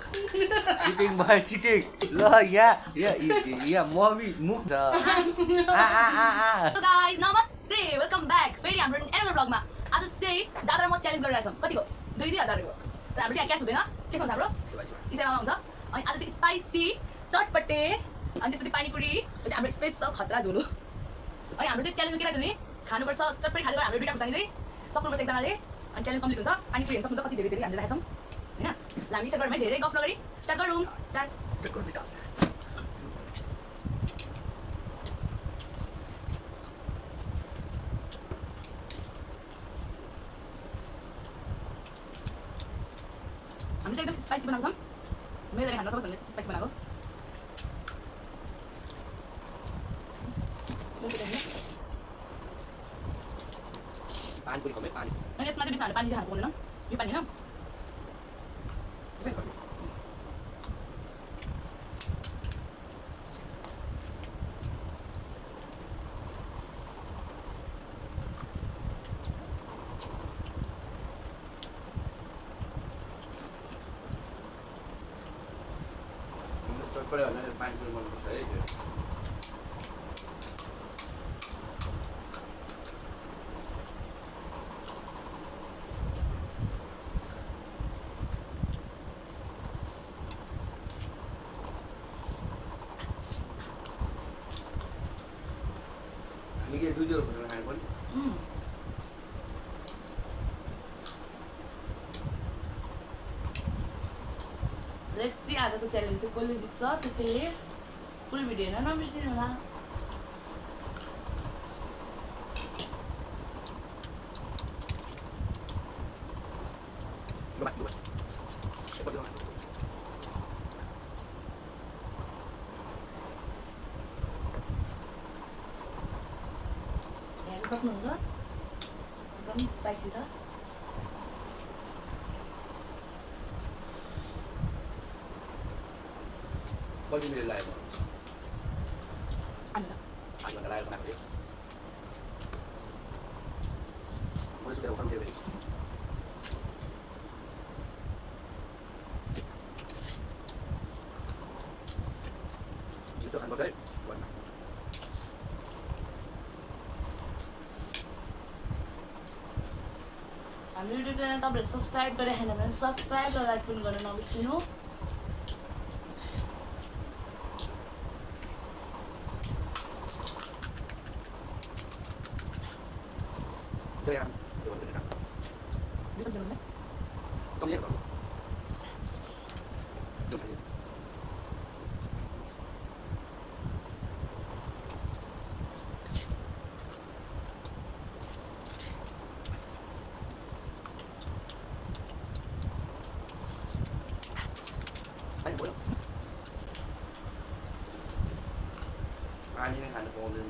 Cheating भयो cheating ल यहाँ मम्मी मुख छ So guys, नमस्ते वेलकम ब्याक फेरि हाम्रो एनदर ब्लगमा आज चाहिँ दादा र म च्यालेन्ज गरिरहेछौँ कतिको 2-3 हजारको र हाम्रो चाहिँ क्यास हुँदैन के हुन्छ हाम्रो इसेवामा हुन्छ अनि आज चाहिँ स्पाइसी चटपटे अनि त्यसपछि पानीपुरी चाहिँ हाम्रो स्पेशल खतरा झोलो अनि हाम्रो चाहिँ च्यालेन्ज के रहेछ नि खानुपर्छ चटपटे खाँदै हाम्रो दुईटा खुर्सानी चाहिँ सक्नुपर्छ एकजनाले अनि च्यालेन्ज कम्प्लिट हुन्छ पानीपुरी हेर्न सक्नुहुन्छ कति धेरै धेरै हामीले राखेछौँ हैन ल हामी स्टार्ट गरौँ है धेरै गफ नगरी स्टार्ट गरौँ स्टार्ट हामी चाहिँ एकदम स्पाइसी बनाउँछौँ मजाले खान सक्छ भने स्पाइसी बनाएको पानीपुरी खमै पानी अनि यसमा चाहिँ बिचमा पानी चाहिँ खानु पाउँदैन यो पानी हैन चटपटे भन्दा पानीपुरी मनपर्छ है त्यो हामी के 2-2 खुर्सानी खानु पर्ने लेट्स सी आजको च्यालेन्ज चाहिँ कसले जित्छ त्यसैले फुल भिडियो हेर्न नबिर्सिनु होला हेर्न सक्नुहुन्छ एकदम स्पाइसी छ कति मिनट लाग्यो अनि 5 घन्टा लाग्यो बनाएको मैले सोचेर उठाउनु थियो यो खानुपर्छ है भन्न हाम्रो युट्युब च्यानल तपाईँले सब्सक्राइब गरे छैन भने सब्सक्राइब र लाइक पनि गर्न नबिर्सिनु त्यो यहाँ त्यो भन्ने काम बिर्सन्छ भने कम यहाँ गर्नु पानी नै खानु पाउँदैन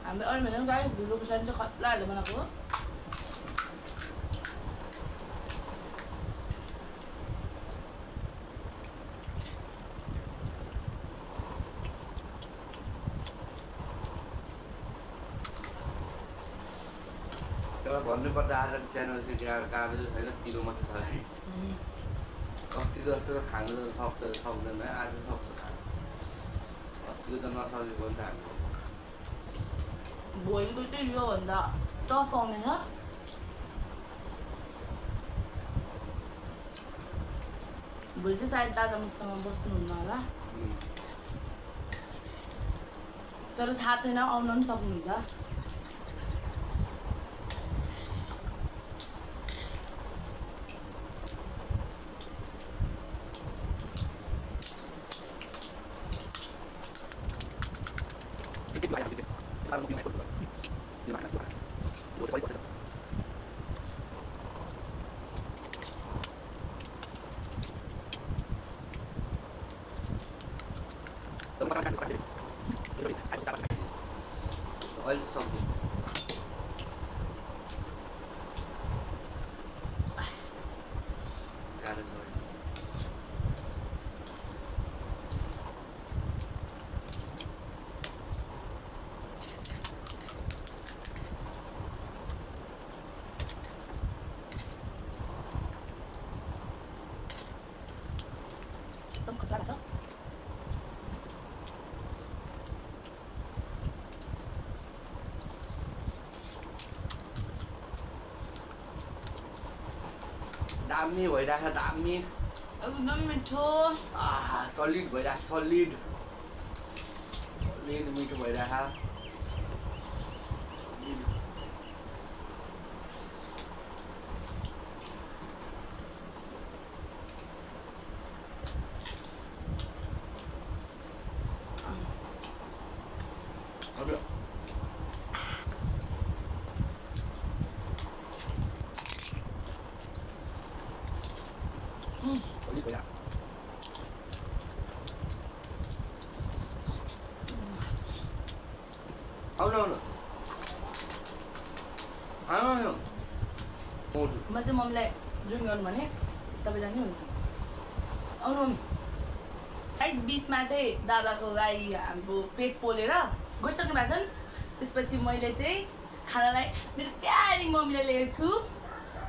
हामीले अरू भने गाई ढुलो खुर्सानी चाहिँ खतराहरूले बनाएको हो तर भन्नुपर्दा आजको च्यानल चाहिँ त्यहाँ कागज छैन किलो मात्रै छ है अस्ति जस्तो खानु त सक्छ सक्दैन आज सक्छ खानु अस्तिको त नसकेको नि त हामीले भोलिको चाहिँ योभन्दा टफ आउने छ भोलि चाहिँ सायद दादा मसँग बस्नुहुन्न होला तर थाहा छैन आउन पनि सक्नुहुन्छ अहिले सक्यो गाह्रो छ एकदम खतरा छ। दामी भइरहेको छ दामी एकदम मिठो। आहा सलिड भइरहेको सलिड सलिड मिठो भइरहेको सलिड भइरहेको आउनु आउनु आउनु म चाहिँ मम्मीलाई ड्रिङ्क गर्नु भने तपाईँ जाने हुन्छ आउनु मम्मी। गाइस बिचमा चाहिँ दादाको गाई हाम्रो पेट पोलेर गइसक्नु भएको छन्। त्यसपछि मैले चाहिँ खानालाई मेरो प्यारी मम्मीलाई ल्याएको छु।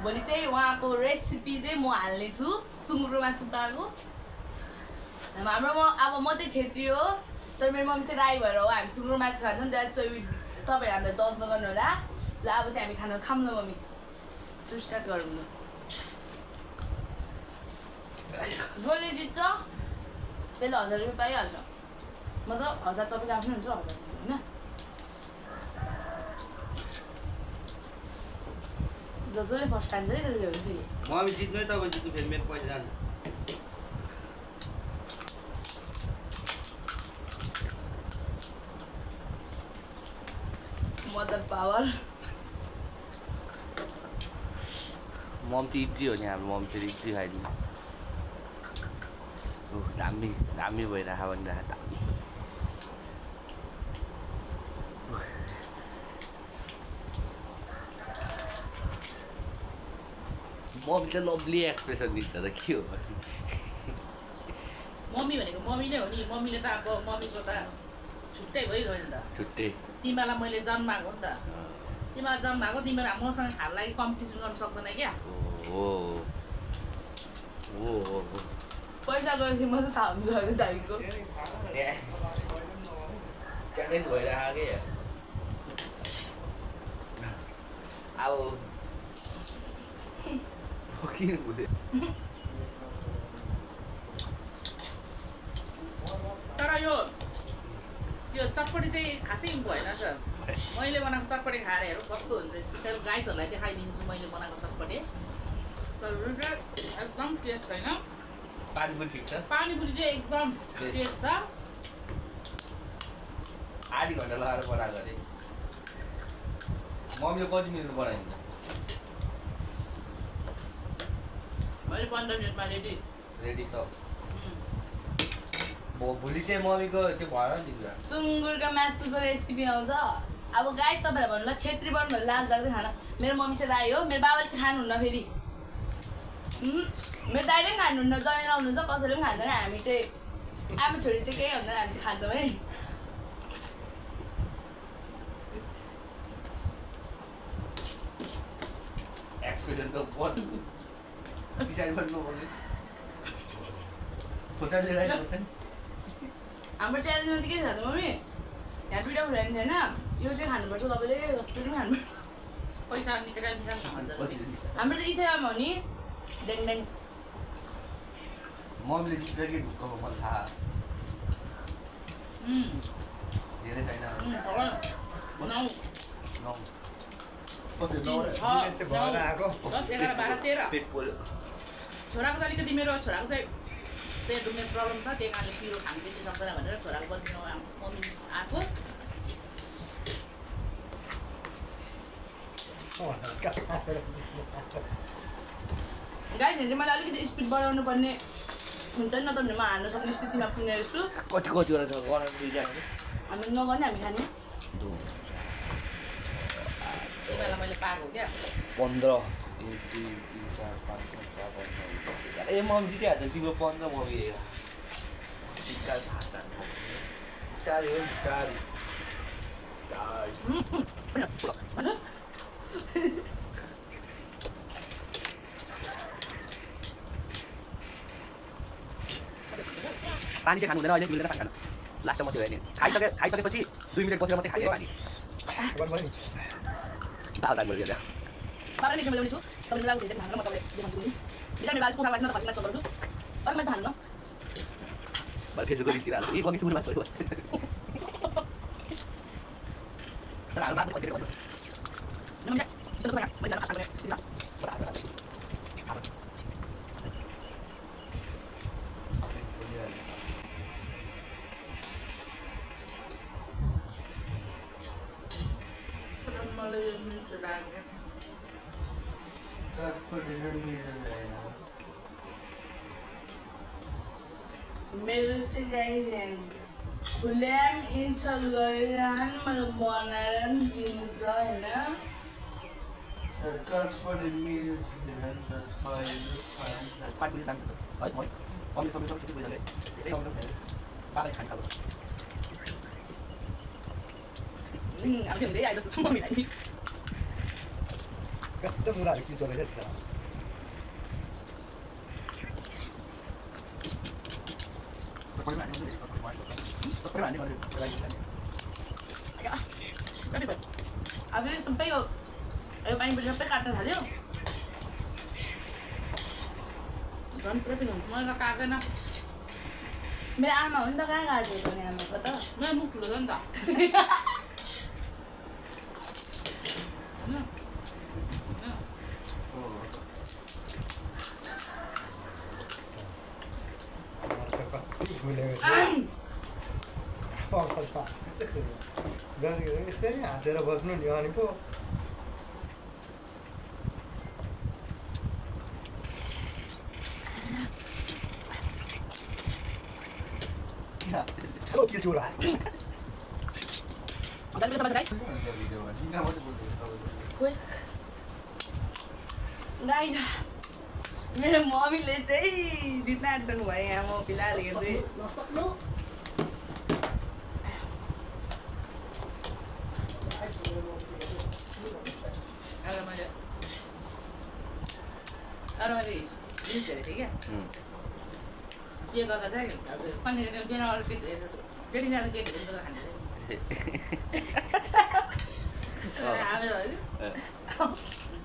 भोलि चाहिँ उहाँको रेसिपी चाहिँ म हाल्नेछु सुँगुरको मासु ताको। हाम्रो अब म चाहिँ छेत्री हो तर मेरो मम्मी चाहिँ राई भएर हो हामी सुँगुरको मासु खान्छौँ। द्याट्स वाइ तपाईँ हामीलाई जज नगर्नु होला। ल अब चाहिँ हामी खाना खाऊँ न मम्मी। सो स्टार्ट गरौँ न। जसले जित्छ त्यसले 1000 रुपियाँ पाइहाल्छ। मतलब 1000 तपाईँको आफ्नो हुन्छ 1000 होइन। जसले फर्स्ट खान्छ है त्यसले हुन्छ नि। मम्मी जित्नु है तपाईँ जित्नु फेरि मेरो पैसा जान्छ। मदर पावर मम त इजी हो नि हाम्रो मम फेरि इजी खाइदिनु। दामी दामी भइरहेको भनिरहेको दामी मम्मी त लभली एक्सप्रेसन दिन्छ त के हो मम्मी भनेको मम्मी नै हो नि। मम्मीले त अब मम्मीको त छुट्टै भइगयो नि त। छुट्टै तिमीलाई मैले जन्माएको नि त। तिमीलाई जन्माएको तिमीहरू मसँग खानु लागि कम्पिटिसन गर्न सक्दैन क्या। हो हो हो पैसा गएपछि मात्रै थाहा हुन्छ अहिले दाइको। च्यालेन्ज भइरहेको के अब किन बुझे तर यो चटपटी चाहिँ खासै भएन सर। मैले बनाएको चटपटी खाएर हेरौँ कस्तो हुन्छ। स्पेसल गाइजहरूलाई देखाइदिन्छु मैले बनाएको चटपटी। तर एकदम टेस्ट छैन। पानीपुरी ठिक छ। पानीपुरी चाहिँ एकदम टेस्ट छ। आधी घन्टा लगाएर बनाएको अरे मम्मीले कति मिनटमा बनाइदिन्छ। मैले 15 मिनटमा रेडी छ। भोलि चाहिँ मम्मीको त्यो भएर नि कुरा सुँगुरको मासुको रेसिपी आउँछ। अब गाइस तपाईँलाई भन्नु ल छेत्री बन भने लाज लाग्दै खाना। मेरो मम्मी चाहिँ राई हो। मेरो बाबाले चाहिँ खानुहुन्न फेरि। मेरो दाइले पनि खानुहुन्न जनै लाउनुहुन्छ कसैले पनि खाँदैन। हामी चाहिँ आमा छोरी चाहिँ केही हुँदैन हामी चाहिँ खान्छौँ है। एक्सप्रेसन त पछाडि पनि नबोल्ने खोसाड लगाइदिनु नि। हाम्रो च्यालेन्जमा चाहिँ के छ त मम्मी यहाँ 2टा फ्रेन्ड छैन। यो चाहिँ खानुपर्छ तपाईँले जस्तो पनि खानुपर्छ। पैसा निकालेर निकाल्नु हाम्रो त इसामा हो नि डेङ डेङ। मम्मीले जित्छ कि ढुक्कको मलाई थाहा धेरै छैन 9 10 11 12 13 पेट पोल्यो। छोराको त अलिकति मेरो छोराको चाहिँ पेट दुख्ने प्रब्लम छ। त्यही कारणले पिरो खानु बेसी सक्दैन भनेर छोराको बदलिनु मम्मी आएको। गाइस चाहिँ मैले अलिकति स्पिड बढाउनु पर्ने हुन्छ नि त भने म हार्न सक्ने स्थितिमा पुग्ने रहेछु। कतिवटा छ गर्न दुईजना हामी नगर्ने हामी खाने। त्यही बेला मैले पाएको क्या 15 1 2 3 4 5 6 7 8 9 10 ए मम्मी जितिहाल्छ तिम्रो 15 मम्मी पानी चाहिँ खानु हुँदैन अहिले मिल्दैन पानी खानु लास्टमा त्यो हेर्ने खाइसकेपछि 2 मिनेट बसेर मात्रै खाने पानी दाल गरिदियो बाबा नि मैले छु तपाईले मलाई उठेर खानु म तपाईले देखाउँछु नि बिचार मेरो बाल पुरा वास्न त खसिला सो गर्छु अरु मैले खानु न बल्के सुको दिसिरा ए बगी सुको मासु तर हाल बात गरिदिनु नमस्कार त्यो त मैले खानु सिधा मेरो चाहिँ गाइस फुल्याम इन्स्टल गरेर मैले बनाएर पनि दिन्छ हैन पानी दाम है म कमी कति भइले धेरै आउनु भयो बाबाले खान खायो अब चाहिँ धेरै आइदछ मम्मीलाई कस्तो मुराहरु किचो रहेछ त्यसमा अब चाहिँ सबै यो पानीबाट सबै काट्न थाल्यो झन् पुरै पिन हुन्छ मलाई त काट्दैन मेरो आमा हो नि त कहाँ काटेको नि आमाको त मेरो मुख ठुलो छ नि त यसरी हाँसेर बस्नु नि अनि पो के चोरा गाइस मेरो मम्मीले चाहिँ जित्न आँटिसक्नु भयो यहाँ म फिलहाल हेर्दै मैले रिल्स हेरेको थिएँ क्या के गर्दा चाहिँ पनि बिहान अरू केटीहरू केटीहरू खान्छ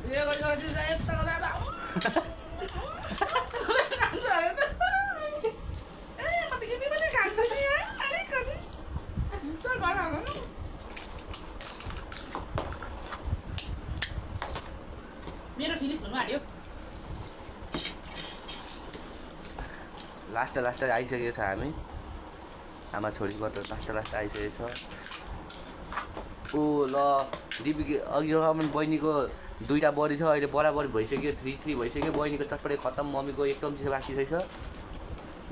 भिडियो गरिसकेपछि चाहिँ यस्तो गर्दा मेरो फिनिस हुनु आँट्यो लास्ट आइसकेको छ हामी आमा छोरीबाट लास्ट आइसकेको छ ओ ल दिपी अघिसम्म बहिनीको 2टा बडी छ अहिले बराबरी भइसक्यो 3-3 भइसक्यो बहिनीको चटपटे खत्तम मम्मीको एकदम चिसो बाँकी रहेछ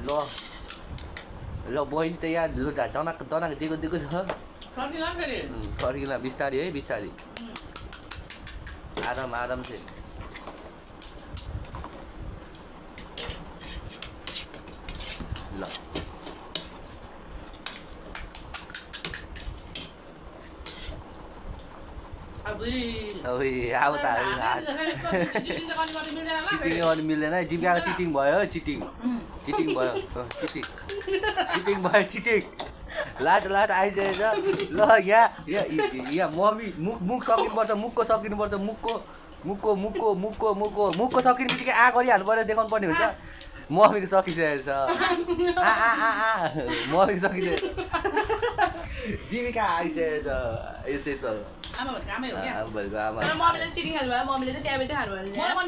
ल बहिनी त यहाँ दनाक दिएको छ फर्किला बिस्तारी है बिस्तारी आराम चाहिँ ल चिटिङ गर्नु मिल्दैन है जीविकाको चिटिङ भयो चिटिङ भयो लास्ट आइसकेछ ल यहाँ मम्मी मुख सकिनुपर्छ मुखको सकिनुपर्छ मुखको सकिने बित्तिकै आ गरिहाल्नु पर्यो देखाउनु पर्ने हुन्छ मम्मीको सकिसकेको छ मम्मीको सकिसकेको जीविका आइसकेको छ यो चाहिँ छ आमा भनेको आमै हो क्या भनेको आमा तर मम्मीले चिटिङ खानु भयो मम्मीले चाहिँ क्याबेज चाहिँ खानु भयो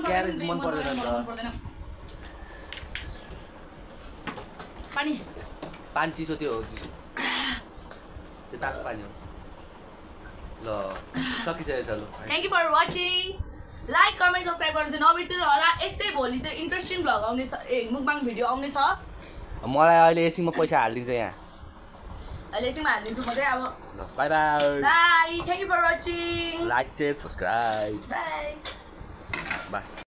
क्याबेज मन पर्दैन पानी चिसो त्यो हो त्यो तातो पानी हो ल सकिसकेको छ ल thank you for watching like comment subscribe गर्नु चाहिँ नबिर्सिनु होला यस्तै भोलि चाहिँ इन्ट्रेस्टिङ भ्लग आउने छ मुकबाङ भिडियो आउने छ मलाई अहिले एकछिनमा पैसा हालिदिन्छ यहाँ अहिले एकछिनमा हालिदिन्छु म चाहिँ अब bye bye thank you for watching like share subscribe bye by